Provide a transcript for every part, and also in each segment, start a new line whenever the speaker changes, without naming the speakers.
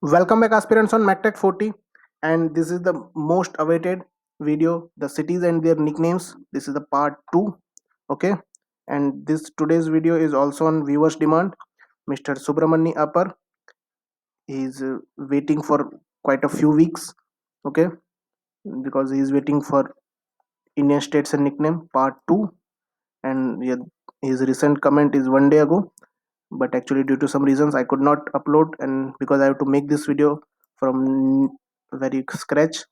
Welcome back aspirants on MacTech 40, and this is the most awaited video, the cities and their nicknames. This is the part 2. Okay, and this today's video is also on viewers demand. Mr. Subramani Upper is waiting for quite a few weeks, okay, because he is waiting for Indian states and nickname part 2. And yeah, his recent comment is 1 day ago, but actually due to some reasons I could not upload, and because I have to make this video from very scratch,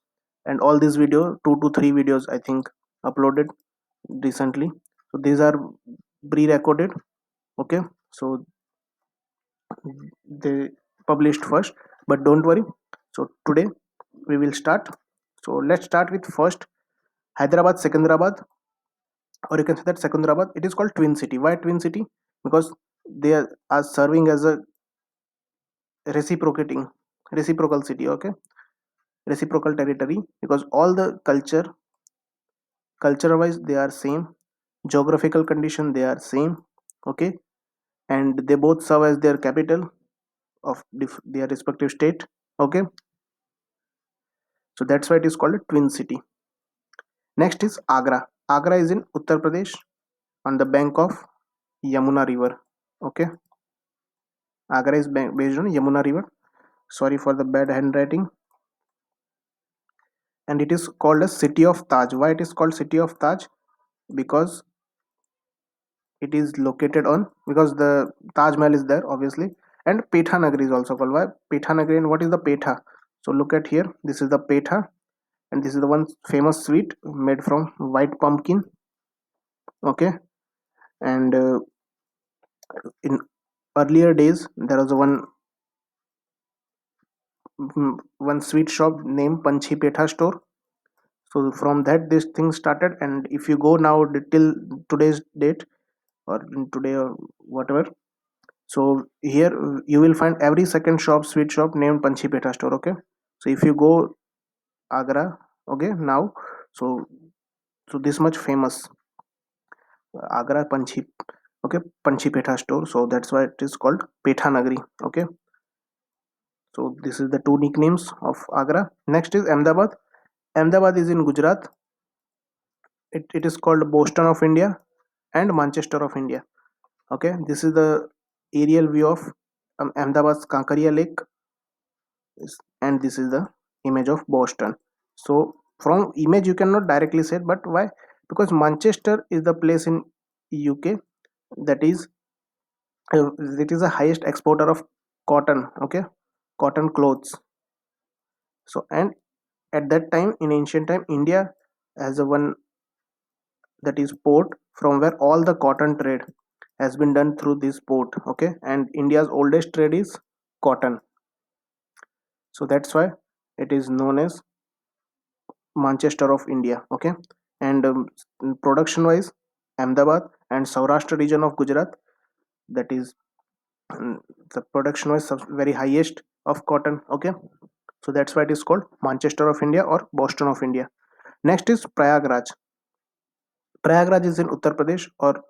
and all these video 2 to 3 videos I think uploaded recently, so these are pre-recorded. Okay, so they published first, but don't worry. So today we will start. So let's start with first Hyderabad Secunderabad, or you can say that Secunderabad, it is called twin city. Why twin city? Because they are serving as a reciprocating reciprocal city. Okay, reciprocal territory, because all the culture wise they are same, geographical condition they are same. Okay, and they both serve as their capital of their respective state. Okay, so that's why it is called a twin city. Next is Agra is in Uttar Pradesh, on the bank of Yamuna river. Okay, Agra is based on Yamuna river. Sorry for the bad handwriting. And it is called a city of Taj. Why it is called city of Taj? Because it is located on, because the Taj Mahal is there obviously. And Petha Nagari is also called. Why Petha Nagari, and what is the Petha? So look at here, this is the Petha, and this is the one famous sweet made from white pumpkin. Okay, and in earlier days there was one sweet shop named Panchi Petha store. So from that this thing started, and if you go now till today's date, or today or whatever, so here you will find every second shop, sweet shop named Panchi Petha store. Okay, so if you go Agra, okay, now, so this much famous Agra Panchi, okay, Panchi Petha store, so that's why it is called Petha Nagari. Okay, so this is the two nicknames of Agra. Next is Ahmedabad is in Gujarat. It is called Boston of India and Manchester of India. Okay, this is the aerial view of Ahmedabad's Kankaria Lake, and this is the image of Boston. So from image you cannot directly say it, but why? Because Manchester is the place in UK that is it is the highest exporter of cotton. Okay, cotton clothes. So, and at that time, in ancient time, India has a one, that is port, from where all the cotton trade has been done through this port. Okay, and India's oldest trade is cotton, so that's why it is known as Manchester of India. Okay, and production wise, Ahmedabad and Saurashtra region of Gujarat, that is the production wise very highest of cotton. Okay, so that's why it is called Manchester of India or Boston of India. Next is Prayagraj. Prayagraj is in Uttar Pradesh, or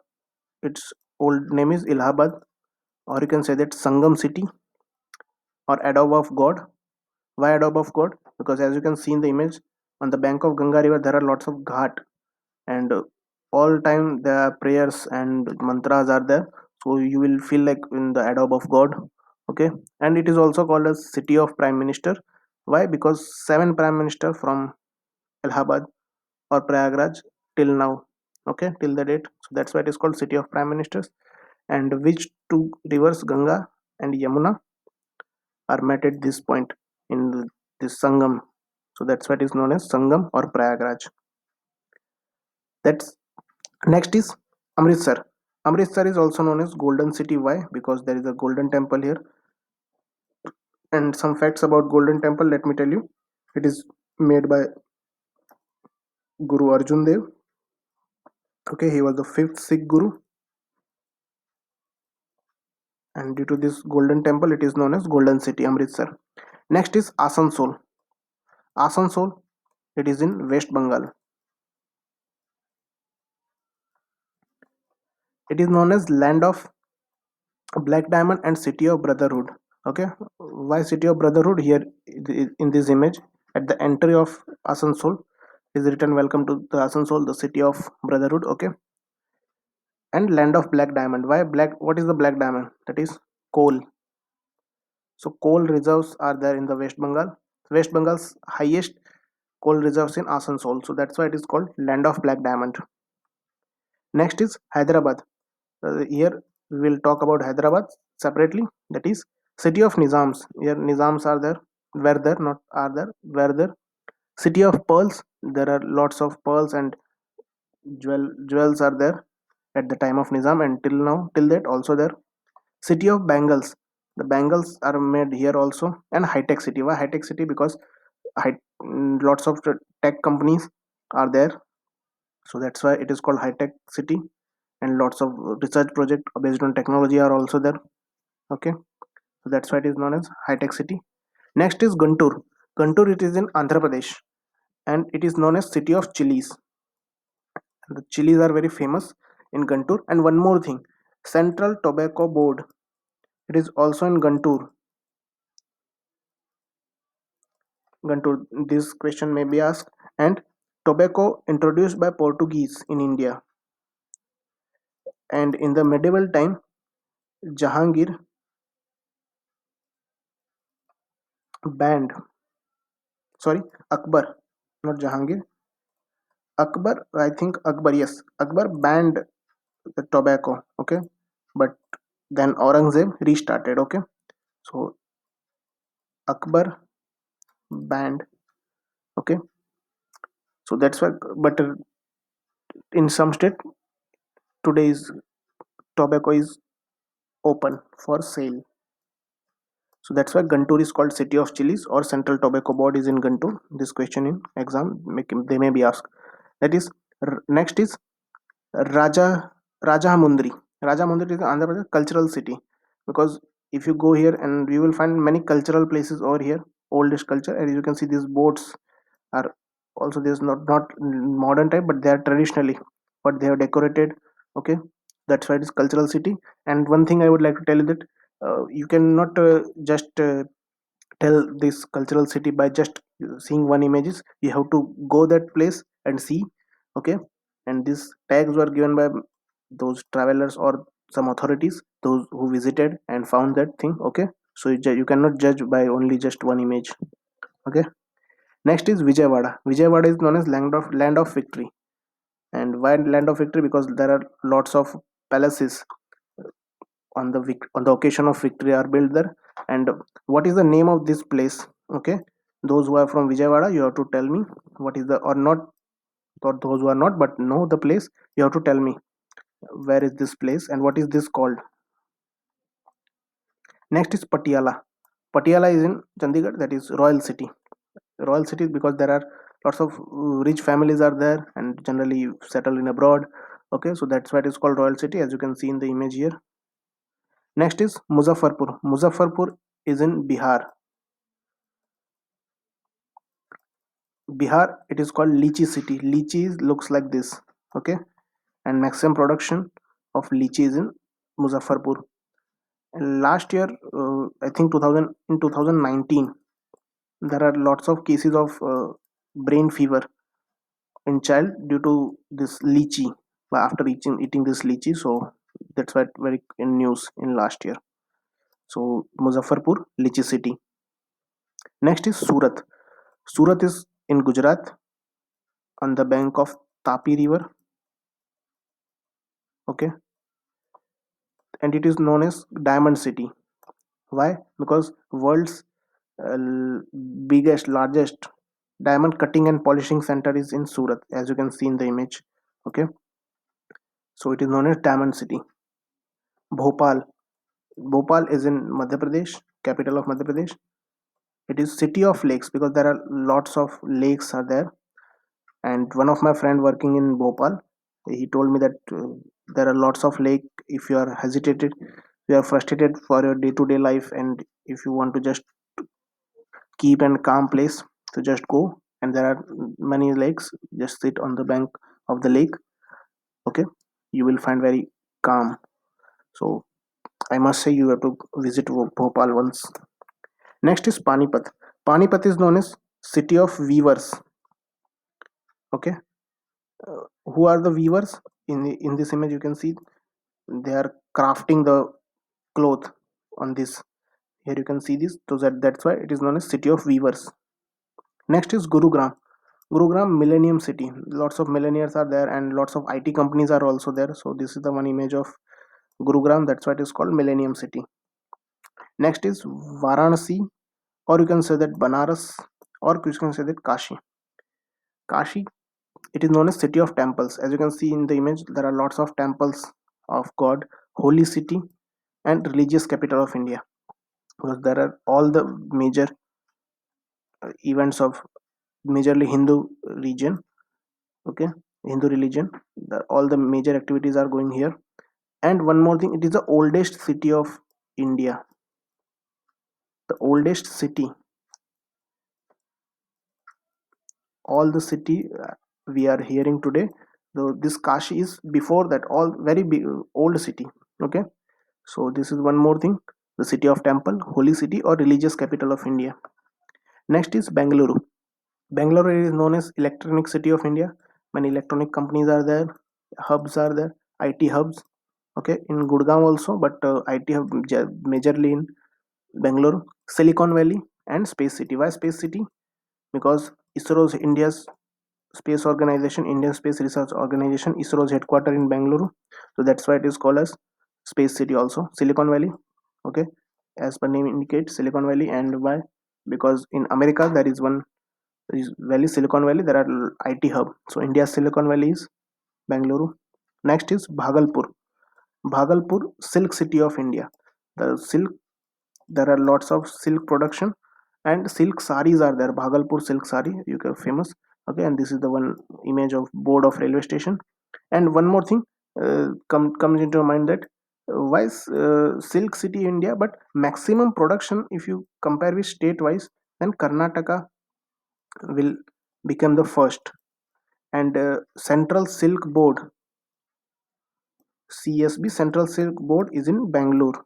its old name is Allahabad, or you can say that Sangam city, or adobe of God. Why adobe of God? Because as you can see in the image, on the bank of Ganga river there are lots of ghat, and all time the prayers and mantras are there, so you will feel like in the adobe of God. Okay, and it is also called as city of prime minister. Why? Because 7 prime minister from Allahabad or Prayagraj till now. Okay, till the date, so that's why it is called city of prime ministers. And which two rivers, Ganga and Yamuna, are met at this point in this Sangam, so that's why it is known as Sangam or Prayagraj. That's Next is Amritsar. Amritsar is also known as Golden City. Why? Because there is a golden temple here. And some facts about Golden Temple, let me tell you. It is made by Guru Arjun Dev. Okay, he was the 5th Sikh Guru, and due to this golden temple it is known as Golden City, Amritsar. Next is Asansol. Asansol, it is in West Bengal. It is known as land of black diamond and city of brotherhood. Okay, why city of brotherhood? Here in this image, at the entry of Asansol is written welcome to the Asansol, the city of brotherhood. Okay, and land of black diamond. Why black? What is the black diamond? That is coal. So coal reserves are there in the West Bengal. West Bengal's highest coal reserves in Asansol, so that's why it is called land of black diamond. Next is Hyderabad. Here we will talk about Hyderabad separately. That is city of Nizams. Here Nizams are there. Were there, not are there. Were there. City of pearls. There are lots of pearls and jewels are there at the time of Nizam, and till now, till that also there. City of bangles. The bangles are made here also. And high tech city. Why high tech city? Because high, lots of tech companies are there, so that's why it is called high tech city. And lots of research project based on technology are also there. Okay, so that's why it is known as high tech city. Next is Guntur. Guntur, it is in Andhra Pradesh, and it is known as city of chilies. The chilies are very famous in Guntur. And one more thing, Central Tobacco Board, it is also in Guntur. Guntur, this question may be asked. And tobacco introduced by Portuguese in India, and in the medieval time Jahangir banned, sorry, Akbar, not Jahangir, Akbar, I think Akbar, yes, Akbar banned the tobacco. Okay, but then Aurangzeb restarted. Okay, so Akbar banned. Okay, so that's why. But in some state today's tobacco is open for sale. So that's why Guntur is called city of chilies, or Central Tobacco Board is in Guntur. This question in exam they may be asked. That is next is Raja Rajahamundri. Rajahamundri is Andhra Pradesh cultural city, because if you go here and you will find many cultural places over here, oldest culture, and you can see these boats are also, there's not modern type, but they are traditionally what they have decorated. Okay, that's why it is cultural city. And one thing I would like to tell you that you cannot just tell this cultural city by just seeing one images. You have to go that place and see. Okay, and these tags were given by those travelers or some authorities, those who visited and found that thing. Okay, so you cannot judge by only just one image. Okay, next is Vijayawada. Vijayawada is known as land of victory. And why land of victory? Because there are lots of palaces on the occasion of victory are built there. And what is the name of this place? Okay, those who are from Vijayawada, you have to tell me what is the, or not, or those who are not but know the place, you have to tell me where is this place and what is this called. Next is Patiala. Patiala is in Chandigarh, that is royal city. Royal city because there are lots of rich families are there and generally settled in abroad. Okay, so that's why it is called royal city, as you can see in the image here. Next is Muzaffarpur. Muzaffarpur is in Bihar. Bihar, it is called lychee city. Lychee looks like this. Okay, and maximum production of lychee is in Muzaffarpur. And last year, I think 2000 in 2019, there are lots of cases of brain fever in child due to this lychee. After eating this lychee, so that's why very in news in last year. So Muzaffarpur, lychee city. Next is Surat. Surat is in Gujarat on the bank of Tapi River. Okay, and it is known as Diamond City. Why? Because world's uh, biggest, largest diamond cutting and polishing center is in Surat, as you can see in the image. Okay, so it is known as Diamond City. Bhopal. Bhopal is in Madhya Pradesh, capital of Madhya Pradesh. It is city of lakes because there are lots of lakes are there. And one of my friend working in Bhopal, he told me that there are lots of lake. If you are hesitated, you are frustrated for your day-to-day life, and if you want to just keep and calm place, so just go. And there are many lakes. Just sit on the bank of the lake. Okay, you will find very calm. So I must say you have to visit Bhopal once. Next is Panipat. Panipat is known as city of weavers. Okay, who are the weavers? In this image, you can see they are crafting the cloth on this. Here you can see this. So that's why it is known as city of weavers. Next is Gurugram. Gurugram Millennium City. Lots of millionaires are there, and lots of IT companies are also there. So this is the one image of Gurugram. That's why it is called Millennium City. Next is Varanasi, or you can say that Banaras, or you can say that Kashi. Kashi, it is known as city of temples. As you can see in the image, there are lots of temples of God, holy city, and religious capital of India. Because there are all the major events of majorly Hindu region. Okay, Hindu religion. All the major activities are going here. And one more thing, it is the oldest city of India. The oldest city. All the city we are hearing today. So this Kashi is before that, all very big old city. Okay, so this is one more thing, the city of temple, holy city, or religious capital of India. Next is Bangalore. Bangalore is known as electronic city of India. Many electronic companies are there, hubs are there, IT hubs. Okay, in Gurgaon also, but IT hub majorly in Bangalore. Silicon Valley and Space City. Why Space City? Because ISRO's India's space organization, Indian Space Research Organization, ISRO's headquarter in Bangalore. So that's why it is called as Space City also. Silicon Valley. Okay, as per name indicates, Silicon Valley. And why? Because in America there is one valley, Silicon Valley. There are IT hub. So India's Silicon Valley is Bangalore. Next is Bhagalpur. Bhagalpur, silk city of India. The silk, there are lots of silk production, and silk saris are there. Bhagalpur silk sari, you can famous. Okay, and this is the one image of board of railway station. And one more thing comes into mind, that why silk city India, but maximum production if you compare with state wise, then Karnataka will become the first. And Central Silk Board, CSB, Central Silk Board, is in Bangalore.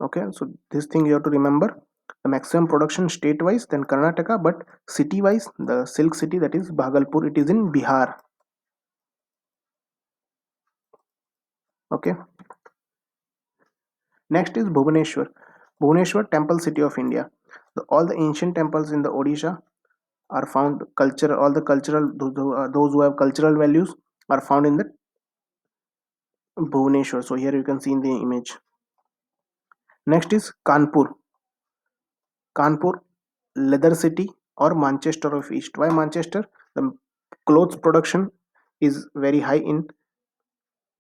Okay, so this thing you have to remember, the maximum production state wise, then Karnataka, but city wise, the silk city, that is Bhagalpur, it is in Bihar. Okay, next is Bhubaneswar. Bhubaneswar, temple city of India. All the ancient temples in the Odisha are found, culture, all the cultural, those who have cultural values are found in the Bhubaneswar. So here you can see in the image. Next is Kanpur. Kanpur, leather city, or Manchester of East. Why Manchester? The clothes production is very high in,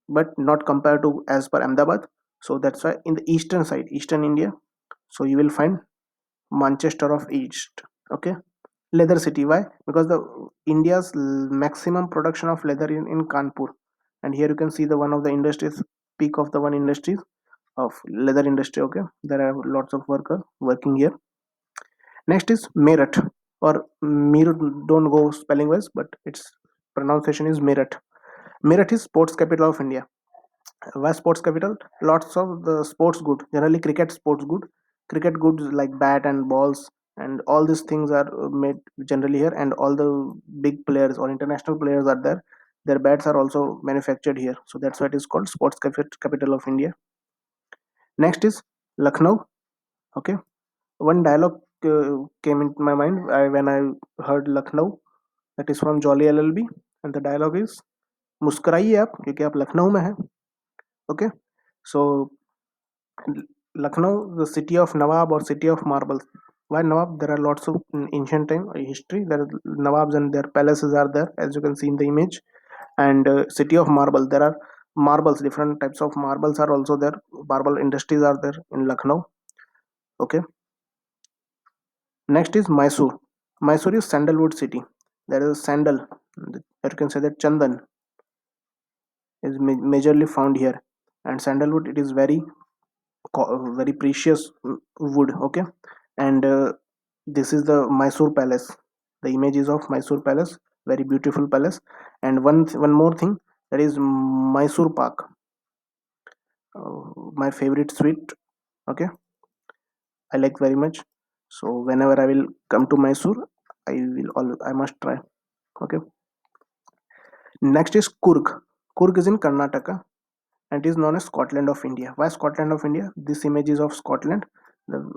but not compared to as per Ahmedabad. So that's why in the eastern side, eastern India, so you will find Manchester of East. Okay, leather city. Why? Because the India's maximum production of leather in Kanpur, and here you can see the one of the industries, peak of the one industries of leather industry. Okay, there are lots of workers working here. Next is Meerut, or Meerut, don't go spelling wise, but its pronunciation is Meerut. Meerut is sports capital of India. Why sports capital? Lots of the sports good, generally cricket sports good, cricket goods like bat and balls, and all these things are made generally here, and all the big players or international players are there. Their bats are also manufactured here, so that's why it is called sports capital of India. Next is Lucknow. Okay, one dialogue came into my mind when I heard Lucknow. That is from Jolly LLB, and the dialogue is, मुस्कुराइए आप क्योंकि आप लखनऊ में हैं. Okay, so Lucknow, the city of Nawab or city of marbles. Why Nawab? There are lots of ancient time history. There are Nawabs and their palaces are there, as you can see in the image. And city of marble. There are marbles, different types of marbles are also there. Marble industries are there in Lucknow. Okay. Next is Mysore. Mysore is sandalwood city. There is sandal. You can say that Chandan is majorly found here, and sandalwood, it is very very precious wood. Okay, and this is the Mysore palace. The image is of Mysore palace, very beautiful palace. And one more thing, that is Mysore Park. my favorite sweet. Okay, I like very much. So whenever I will come to Mysore, I must try. Okay. Next is Kurg. Kurg is in Karnataka and it is known as Scotland of India. Why Scotland of India? This image is of Scotland, the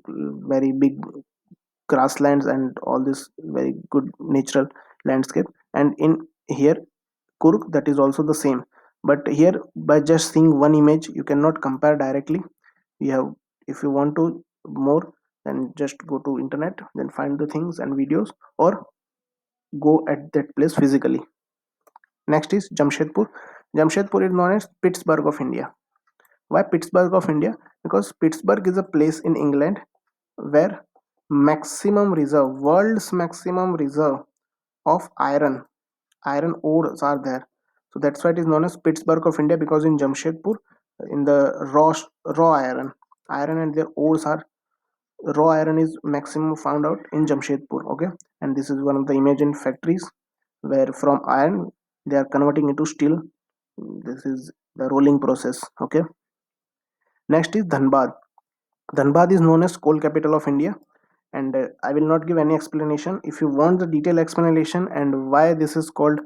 very big grasslands and all this very good natural landscape. And in here, Kurg, that is also the same. But here, by just seeing one image, you cannot compare directly. You have, if you want to more, then just go to internet, then find the things and videos, or go at that place physically. Next is Jamshedpur. Jamshedpur is known as Pittsburgh of India. Why Pittsburgh of India? Because Pittsburgh is a place in England where world's maximum reserve of iron ores are there. So that's why it is known as Pittsburgh of India, because in Jamshedpur, in the raw iron and their ores are raw iron is maximum found out in Jamshedpur. Okay, and this is one of the imagine factories where from iron they are converting into steel. This is the rolling process. Okay, next is Dhanbad. Dhanbad is known as coal capital of India, and I will not give any explanation. If you want the detailed explanation and why this is called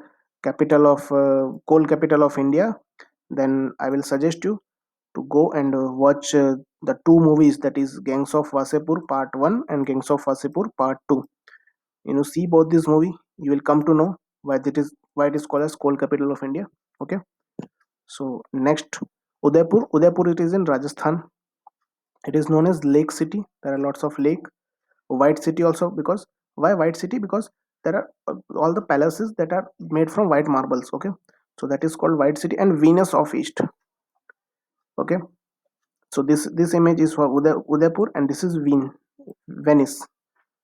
capital of coal capital of India, then I will suggest you to go and watch the two movies, that is Gangs of Wasepur Part 1 and Gangs of Wasepur Part 2. You know, see both this movie, you will come to know why it is called as coal capital of India. Okay, so next, Udaipur, it is in Rajasthan. It is known as Lake City. There are lots of lake. White City also, because why White City? Because there are all the palaces that are made from white marbles. Okay, so that is called White City. And Venus of East. Okay, so this image is for Udaipur, and this is Venice.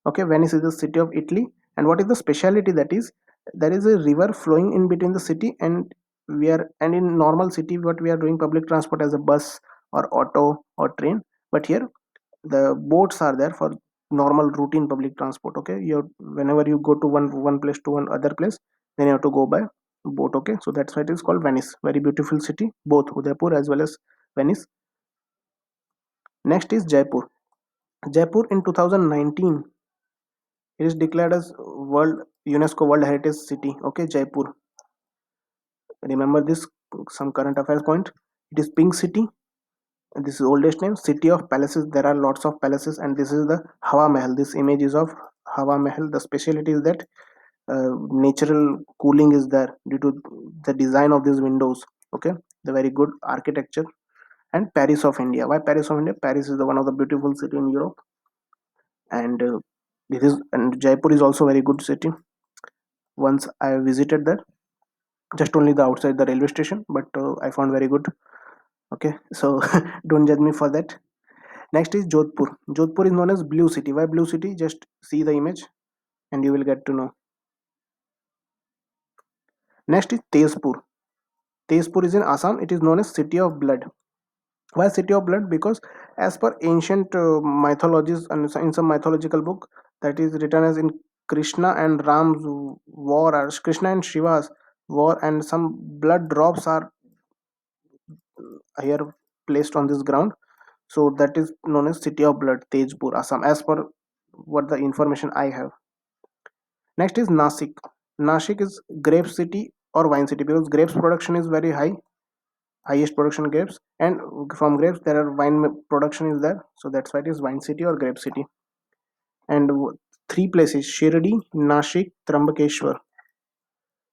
Okay, Venice is the city of Italy. And what is the speciality? That is, there is a river flowing in between the city, and in normal city what we are doing public transport as a bus or auto or train, but here the boats are there for normal routine public transport. Okay, whenever you go to one place to one other place, then you have to go by boat. Okay, so that's why it is called Venice. Very beautiful city, both Udaipur as well as Venice. Next is Jaipur. Jaipur in 2019, it is declared as world UNESCO World Heritage City. Okay, Jaipur, remember this, some current affairs point. It is Pink City. This is oldest name, city of palaces. There are lots of palaces, and this is the Hawa Mahal. This image is of Hawa Mahal. The specialty is that natural cooling is there due to the design of these windows. Okay, the very good architecture. And Paris of India. Why Paris of India? Paris is the one of the beautiful city in Europe, and and Jaipur is also very good city. Once I visited there, just only the outside the railway station, but I found very good. Okay, so don't judge me for that. Next is Jodhpur. Jodhpur is known as Blue City. Why Blue City? Just see the image and you will get to know. Next is Tezpur. Tezpur is in Assam. It is known as City of Blood. Why City of Blood? Because as per ancient mythologies and in some mythological book, that is written as in Krishna and Ram's war, or Krishna and Shiva's war, and some blood drops are here placed on this ground. So that is known as City of Blood, Tezpur, Assam, as per what the information I have. Next is Nasik. Nashik is grape city or wine city, because grapes production is very high, highest production grapes, and from grapes there are production is there. So that's why it is wine city or grape city. And three places: Shirdi, Nashik, Trambakeshwar.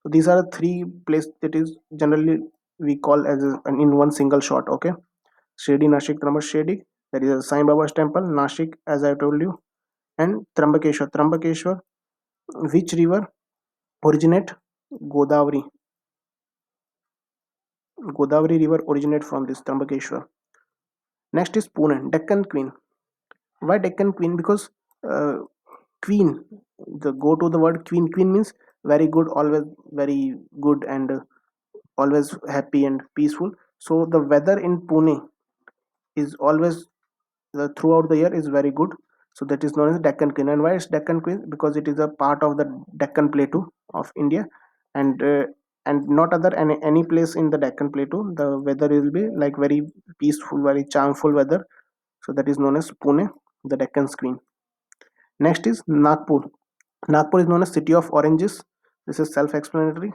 So these are the three places that is generally we call as in one single shot. Okay, Shirdi, Nashik, Trambakeshwar. There is a Sai Baba's temple, Nashik, as I told you, and Trambakeshwar. Trambakeshwar, which river originate? Godavari. Godavari river originate from this Trambakeshwar. Next is Pune, Deccan Queen. Why Deccan Queen? Because uh, Queen, the go to the word Queen. Queen means very good, always very good, and always happy and peaceful. So the weather in Pune is always throughout the year is very good. So that is known as Deccan Queen. And why is Deccan Queen? Because it is a part of the Deccan Plateau of India, and and not other any place in the Deccan Plateau. The weather will be like very peaceful, very charmful weather. So that is known as Pune, the Deccan Queen. Next is Nagpur. Nagpur is known as city of oranges. This is self-explanatory.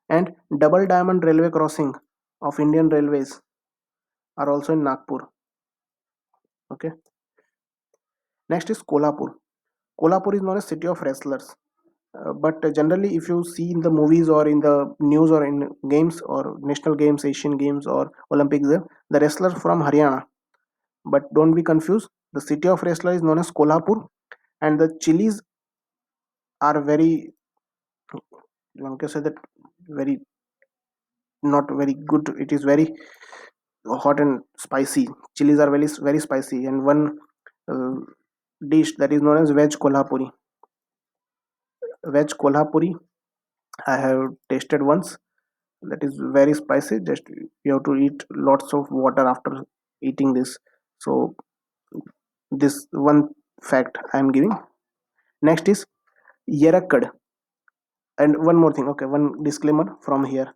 And double diamond railway crossing of Indian Railways are also in Nagpur. Okay. Next is Kolhapur. Kolhapur is known as city of wrestlers. But generally, if you see in the movies or in the news or in games or national games, Asian games or Olympics, the wrestlers from Haryana. But don't be confused. The city of wrestler is known as Kolhapur, and the chilies are very, one can say that, very not very good. It is very hot and spicy. Chilies are very spicy, and one uh, dish that is known as veg kolhapuri. Veg kolhapuri I have tasted once. That is very spicy. Just you have to eat lots of water after eating this. So this one fact I am giving. Next is Yerakad. And one more thing. Okay, one disclaimer from here.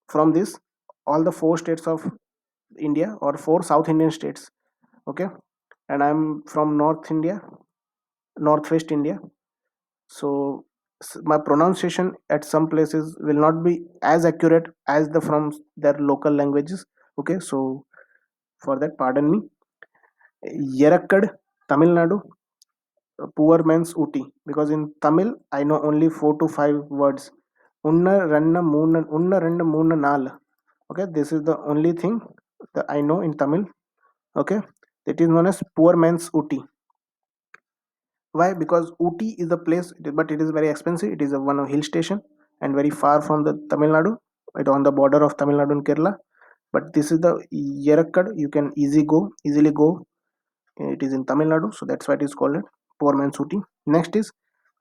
From this, all the four states of India or four South Indian states. Okay, and I'm from North India, Northwest India. So my pronunciation at some places will not be as accurate as the from their local languages. Okay, so for that, pardon me. Yerakkad, Tamil Nadu, poor man's Uti. Because in Tamil, I know only 4 to 5 words. Unna renna moona naal. Okay, this is the only thing that I know in Tamil. Okay, it is known as poor man's Uti. Why? Because Uti is a place, but it is very expensive. It is a one hill station and very far from the Tamil Nadu. It on the border of Tamil Nadu and Kerala. But this is the Yerakkad. You can easily go. It is in Tamil Nadu, so that's why it is called it poor man's Uti. Next is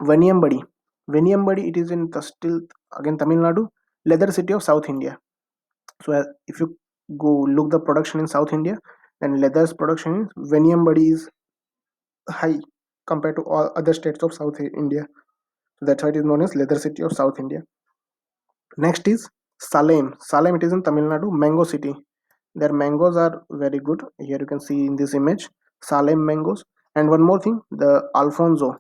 Vaniyambadi. Vaniyambadi. It is in the still again Tamil Nadu, leather city of South India. So if you go look the production in South India, then leather's production is Vaniyambadi is high compared to all other states of South India. So that's why it is known as leather city of South India. Next is Salem. Salem, it is in Tamil Nadu, mango city. Their mangoes are very good. Here you can see in this image Salem mangoes. And one more thing, the Alfonso.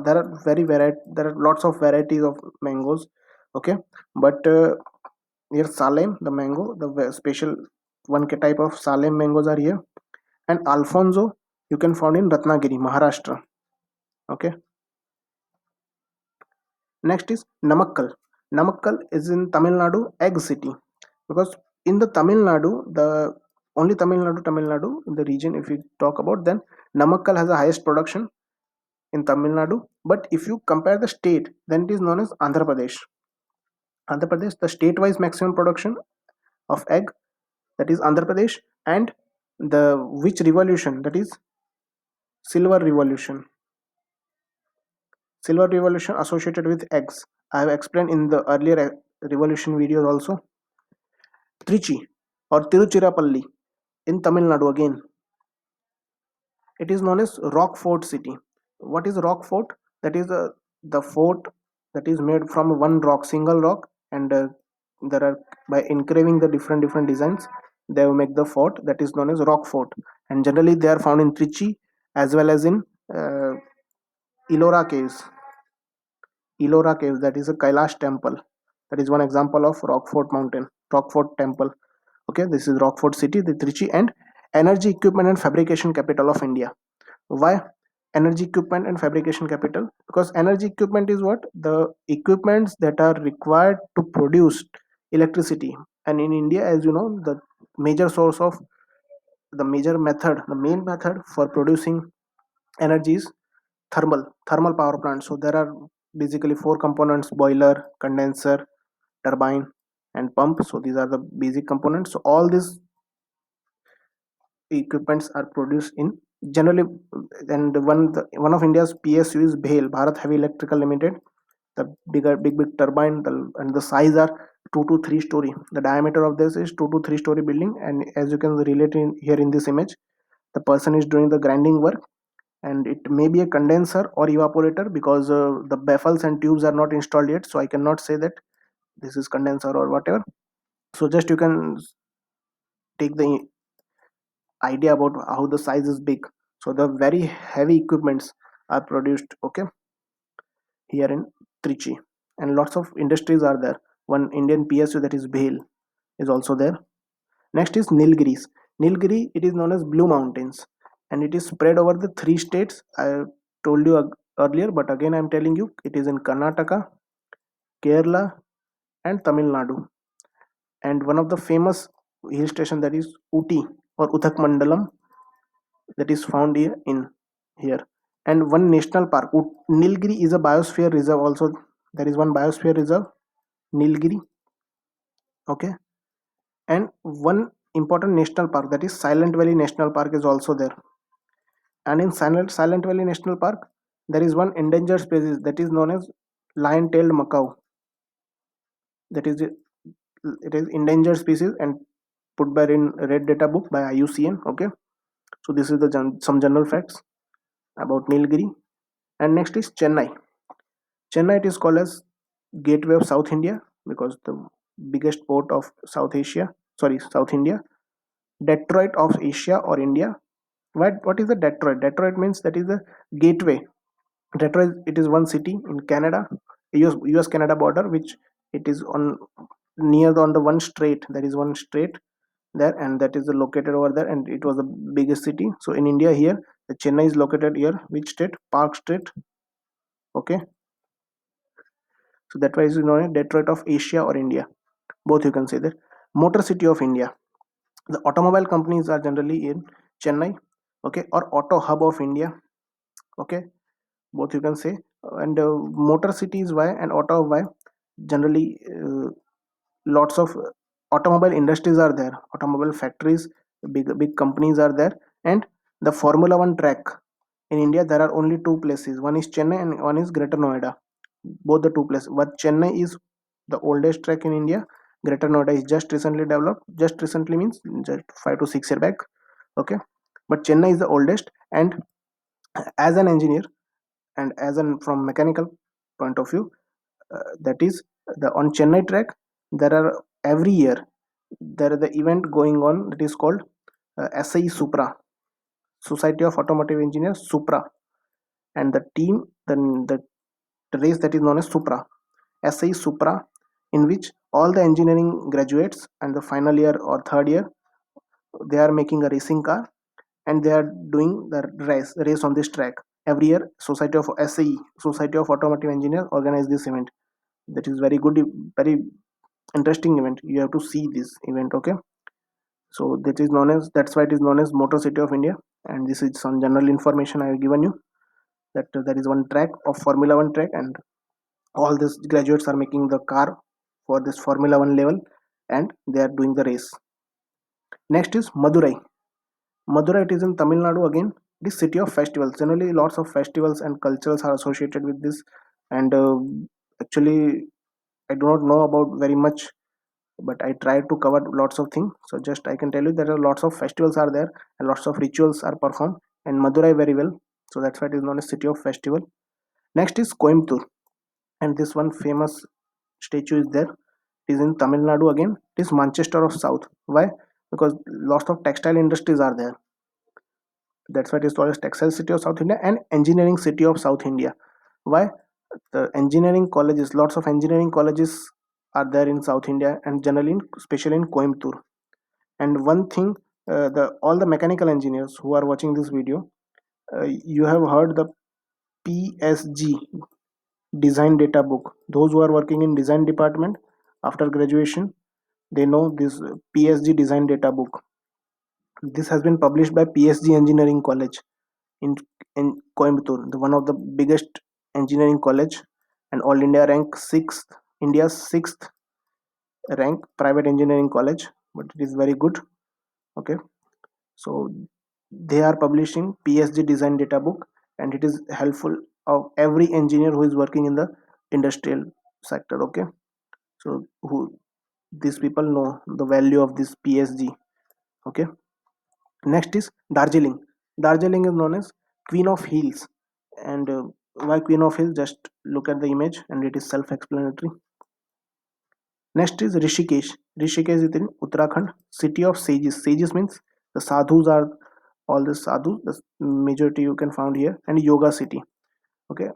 There are there are lots of varieties of mangoes. Okay, but here Salem, the mango, the special one type of Salem mangoes are here. And Alfonso you can find in Ratnagiri, Maharashtra. Okay. Next is Namakkal. Namakkal is in Tamil Nadu, egg city. Because in the Tamil Nadu, the only Tamil Nadu in the region, if we talk about, then Namakkal has the highest production in Tamil Nadu. But if you compare the state, then it is known as Andhra Pradesh. Andhra Pradesh, the state-wise maximum production of egg, that is Andhra Pradesh, and the which revolution, that is silver revolution. Silver revolution associated with eggs. I have explained in the earlier revolution videos also. Trichy or Tiruchirappalli in Tamil Nadu again. It is known as Rock Fort city. What is Rock Fort? That is the fort that is made from one rock, single rock, and there are by engraving the different designs, they will make the fort that is known as Rock Fort. And generally, they are found in Trichy as well as in uh, Ellora caves. Ellora caves, that is a Kailash temple. That is one example of Rockfort mountain, Rockfort temple. Okay, this is Rockfort city, the Trichy, and energy equipment and fabrication capital of India. Why energy equipment and fabrication capital? Because energy equipment is what the equipments that are required to produce electricity. And in India, as you know, the major source of the main method for producing energy is thermal power plant. So there are basically four components: boiler, condenser, turbine, and pump. So these are the basic components. So all these equipments are produced in generally, and one of India's PSU is BHEL, Bharat Heavy Electrical Limited. The big turbine, and the size are 2 to 3 story. The diameter of this is 2 to 3 story building, and as you can relate in here in this image, the person is doing the grinding work, and it may be a condenser or evaporator, because the baffles and tubes are not installed yet, so I cannot say that this is condenser or whatever. So just you can take the idea about how the size is big. So the very heavy equipments are produced, okay, here in Trichy, and lots of industries are there. One Indian PSU, that is Bhel, is also there. Next is Nilgiri. Nilgiri, it is known as Blue Mountains, and it is spread over the three states I told you earlier, but again I'm telling you, it is in Karnataka, Kerala, and Tamil Nadu. And one of the famous hill station, that is Uti or Uthak Mandalam, that is found here. And one national park, Nilgiri is a biosphere reserve also. There is one biosphere reserve, Nilgiri, okay. And one important national park, that is Silent Valley National Park, is also there. And in Silent Valley National Park, there is one endangered species, that is known as lion-tailed macaw. That is it is endangered species and put by in red data book by IUCN. Okay, so this is the some general facts about Nilgiri. And next is Chennai. Chennai, it is called as gateway of South India, because the biggest port of South India. Detroit of Asia or India. What is the Detroit? Detroit means that is the gateway. Detroit, it is one city in Canada, US Canada border, which it is on near on the one strait. There is one strait there, and that is located over there, and it was the biggest city. So in India, here the Chennai is located here. Which state? Park State. Okay, so that why is known as Detroit of Asia or India. Both you can say that. Motor City of India. The automobile companies are generally in Chennai. Okay, or Auto Hub of India. Okay, both you can say. And Motor City is why, and Auto Hub why. Generally, lots of automobile industries are there. Automobile factories, big companies are there. And the Formula One track in India, there are only two places. One is Chennai and one is Greater Noida. Both the two places. But Chennai is the oldest track in India. Greater Noida is just recently developed. Just recently means just 5 to 6 years back. Okay, but Chennai is the oldest. And as an engineer, and as an from mechanical point of view, that is the on Chennai track, there are every year there is the event going on, that is called SAE Supra, Society of Automotive Engineers Supra. And the team, the race, that is known as Supra, SAE Supra, in which all the engineering graduates and the final year or third year, they are making a racing car, and they are doing the race on this track every year. Society of Automotive Engineers organize this event. That is very good, very interesting event. You have to see this event. Okay, so that's why it is known as Motor City of India. And this is some general information I have given you, that there is one track of Formula One track, and all these graduates are making the car for this Formula One level, and they are doing the race. Next is Madurai. Madurai, it is in Tamil Nadu again. This city of festivals. Generally, lots of festivals and cultures are associated with this. And actually, I do not know about very much, but I try to cover lots of things. So just I can tell you there are lots of festivals are there, and lots of rituals are performed in Madurai very well. So that's why it is known as city of festival. Next is Coimbatore, and this one famous statue is there. It is in Tamil Nadu again. It is Manchester of South. Why? Because lots of textile industries are there. That's why it is called as Textile City of South India and Engineering City of South India. Why? The engineering colleges, lots of engineering colleges are there in South India, and generally, especially in Coimbatore. And one thing, the all the mechanical engineers who are watching this video, you have heard the PSG design data book. Those who are working in design department after graduation, they know this PSG design data book. This has been published by PSG Engineering College in Coimbatore, the one of the biggest engineering college, and all India rank sixth, India's sixth rank private engineering college. But it is very good. Okay, so they are publishing PSG design data book, and it is helpful of every engineer who is working in the industrial sector. Okay, so who these people know the value of this PSG. Okay, next is Darjeeling. Darjeeling is known as Queen of Hills. And why Queen of Hills? Just look at the image and it is self-explanatory. Next is Rishikesh. Rishikesh is in Uttarakhand, city of sages. Sages means the sadhus are all the sadhus, the majority you can find here, and yoga city. Okay,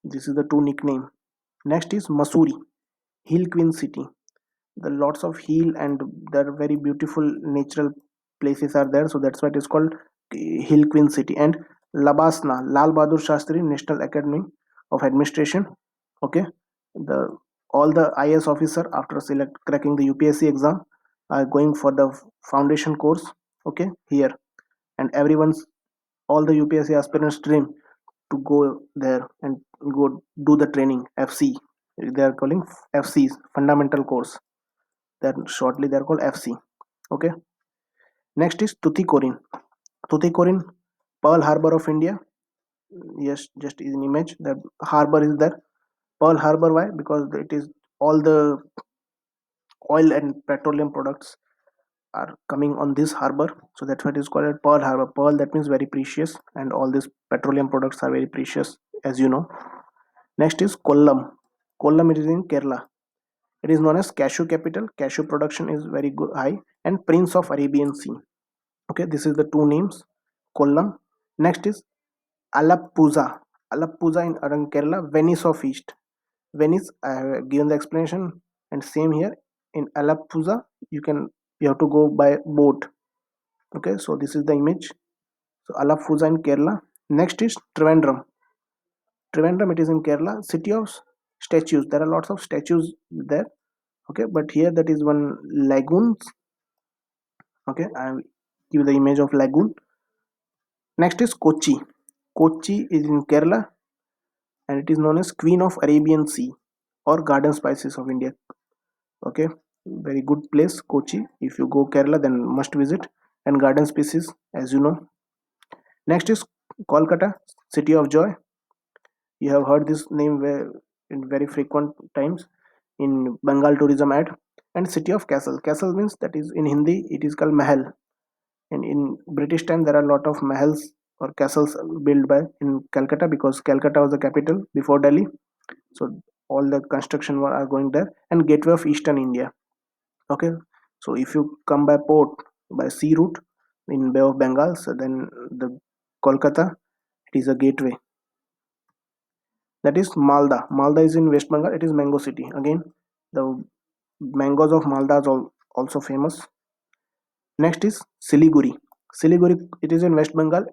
this is the two nickname. Next is Masuri, hill queen city. The lots of hill and there are very beautiful natural places are there, so that's why it is called hill queen city. And Labasna, Lal Bahadur Shastri National Academy of Administration. Okay, the all the IS officer after select cracking the UPSC exam are going for the foundation course. Okay, here, and everyone's all the UPSC aspirants dream to go there and go do the training. FC, they are calling FCs, fundamental course. Then shortly they are called FC. Okay, next is Tuticorin. Tuticorin, Pearl Harbor of India. Yes, just is an image. The harbor is there. Pearl Harbor, why? Because it is all the oil and petroleum products are coming on this harbor, so that's why it is called a Pearl Harbor. Pearl, that means very precious, and all these petroleum products are very precious, as you know. Next is Kollam. Kollam, it is in Kerala. It is known as cashew capital. Cashew production is very good, high, and Prince of Arabian Sea. Okay, this is the two names. Kollam. Next is Alappuzha. Alappuzha in around Kerala, Venice of East. Venice, I have given the explanation, and same here in Alappuzha, you have to go by boat. Okay, so this is the image. So Alappuzha in Kerala. Next is Trivandrum. Trivandrum, it is in Kerala, city of statues. There are lots of statues there. Okay, but here that is one lagoon. Okay, I will give the image of lagoon. Next is Kochi. Kochi is in Kerala and it is known as Queen of Arabian Sea or Garden Spices of India. Okay, very good place, Kochi. If you go Kerala, then must visit. And Garden Spices, as you know. Next is Kolkata, City of Joy. You have heard this name in very frequent times in Bengal tourism ad. And City of Castle. Castle means that is in Hindi, it is called Mahal. And in British time, there are a lot of mahals or castles built by in Calcutta because Calcutta was the capital before Delhi. So all the construction are going there. And Gateway of Eastern India. Okay, so if you come by port by sea route in Bay of Bengal, so then the Kolkata, it is a gateway. That is Malda. Malda is in West Bengal. It is mango city. Again, the mangoes of Malda are also famous. Next is Siliguri. Siliguri, it is in West Bengal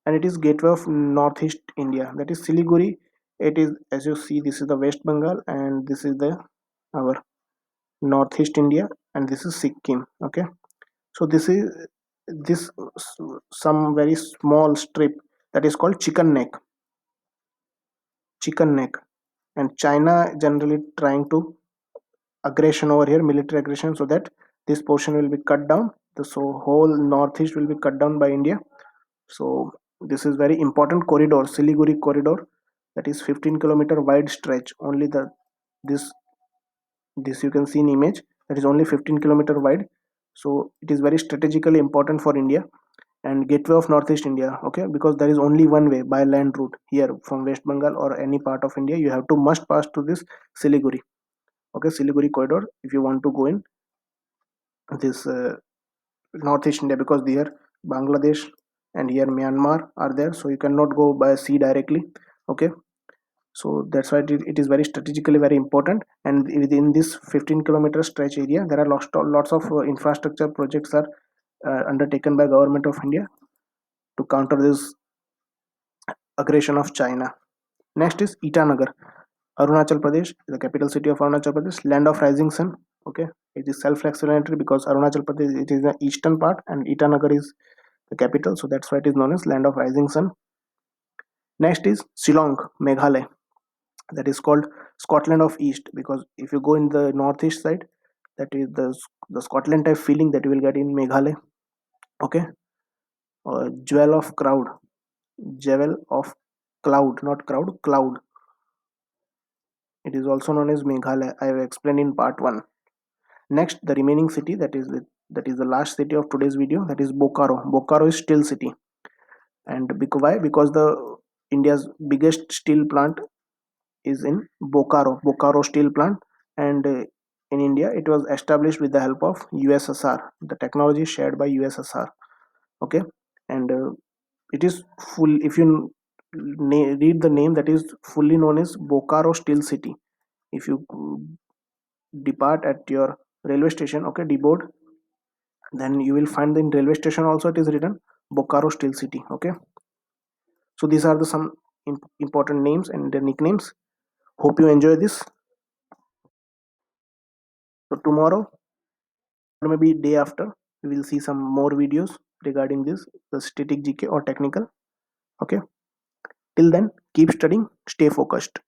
and it is gateway of Northeast India. That is Siliguri. It is, as you see, this is the West Bengal and this is the our Northeast India and this is Sikkim. Okay, so this is this some very small strip that is called chicken neck. Chicken neck, and China generally trying to aggression over here, military aggression, so that this portion will be cut down. So whole northeast will be cut down by India. So this is very important corridor, Siliguri corridor, that is 15-kilometer wide stretch. Only the this you can see in image, that is only 15-kilometer wide. So it is very strategically important for India and gateway of Northeast India. Okay, because there is only one way by land route here from West Bengal or any part of India. You have to must pass to this Siliguri. Okay, Siliguri corridor if you want to go in this Northeast India, because here Bangladesh and here Myanmar are there, so you cannot go by sea directly. Okay, so that's why it is very strategically very important. And within this 15-kilometer stretch area, there are lots of infrastructure projects are undertaken by government of India to counter this aggression of China. Next is Itanagar, Arunachal Pradesh, the capital city of Arunachal Pradesh, land of rising sun. Okay, it is self-explanatory because Arunachal Pradesh, it is the eastern part and Itanagar is the capital, so that's why it is known as land of rising sun. Next is Shillong, Meghalaya, that is called Scotland of East, because if you go in the northeast side, that is the Scotland type feeling that you will get in Meghalaya. Okay, Jewel of Cloud, Jewel of Cloud, not crowd, cloud. It is also known as Meghalaya. I have explained in part 1. Next, the remaining city, that is the last city of today's video, that is Bokaro. Bokaro is still city. And because why? Because the India's biggest steel plant is in Bokaro steel plant, and in India it was established with the help of USSR. The technology is shared by USSR. Okay, and it is full. If you read the name, that is fully known as Bokaro Steel City. If you depart at your railway station, okay, deboard, then you will find in railway station also it is written Bokaro Steel City. Okay, so these are the some important names and the nicknames. Hope you enjoy this. So tomorrow or maybe day after, we will see some more videos regarding this, the static GK or technical. Okay, till then, keep studying, stay focused.